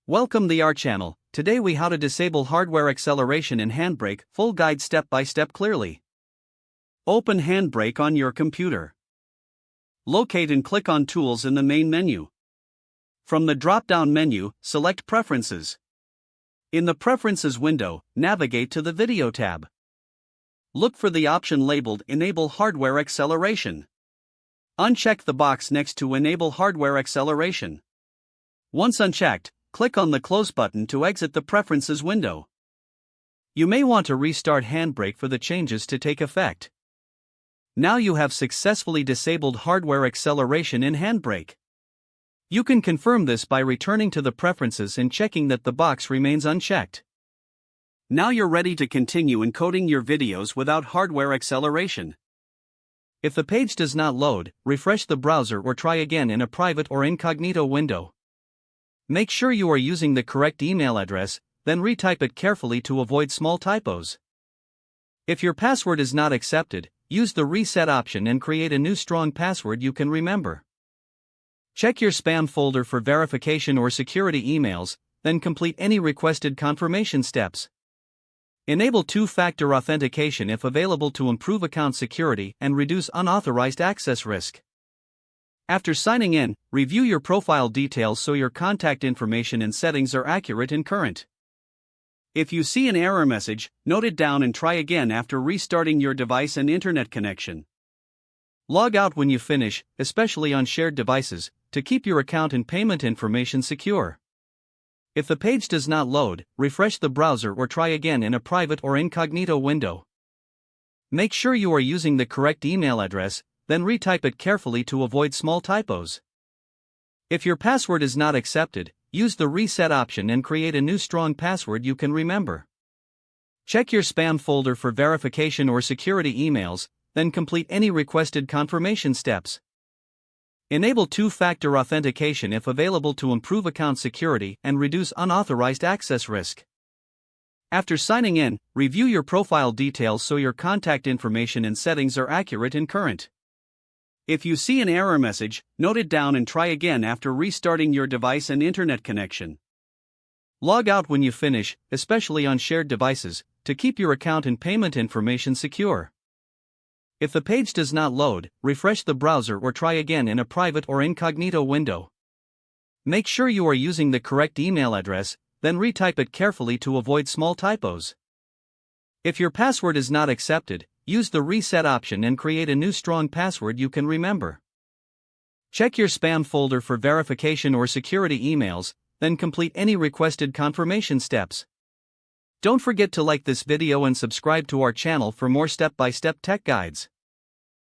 Welcome to our channel. Today we how to disable hardware acceleration in HandBrake, full guide step by step clearly. Open HandBrake on your computer. Locate and click on Tools in the main menu. From the drop-down menu, select Preferences. In the Preferences window, navigate to the Video tab. Look for the option labeled Enable Hardware Acceleration. Uncheck the box next to Enable Hardware Acceleration. Once unchecked, click on the Close button to exit the Preferences window. You may want to restart HandBrake for the changes to take effect. Now you have successfully disabled hardware acceleration in HandBrake. You can confirm this by returning to the Preferences and checking that the box remains unchecked. Now you're ready to continue encoding your videos without hardware acceleration. If the page does not load, refresh the browser or try again in a private or incognito window. Make sure you are using the correct email address, then retype it carefully to avoid small typos. If your password is not accepted, use the reset option and create a new strong password you can remember. Check your spam folder for verification or security emails, then complete any requested confirmation steps. Enable two-factor authentication if available to improve account security and reduce unauthorized access risk. After signing in, review your profile details so your contact information and settings are accurate and current. If you see an error message, note it down and try again after restarting your device and internet connection. Log out when you finish, especially on shared devices, to keep your account and payment information secure. If the page does not load, refresh the browser or try again in a private or incognito window. Make sure you are using the correct email address, then retype it carefully to avoid small typos. If your password is not accepted, use the reset option and create a new strong password you can remember. Check your spam folder for verification or security emails, then complete any requested confirmation steps. Enable two-factor authentication if available to improve account security and reduce unauthorized access risk. After signing in, review your profile details so your contact information and settings are accurate and current. If you see an error message, note it down and try again after restarting your device and internet connection. Log out when you finish, especially on shared devices, to keep your account and payment information secure. If the page does not load, refresh the browser or try again in a private or incognito window. Make sure you are using the correct email address, then retype it carefully to avoid small typos. If your password is not accepted, use the reset option and create a new strong password you can remember. Check your spam folder for verification or security emails, then complete any requested confirmation steps. Don't forget to like this video and subscribe to our channel for more step-by-step tech guides.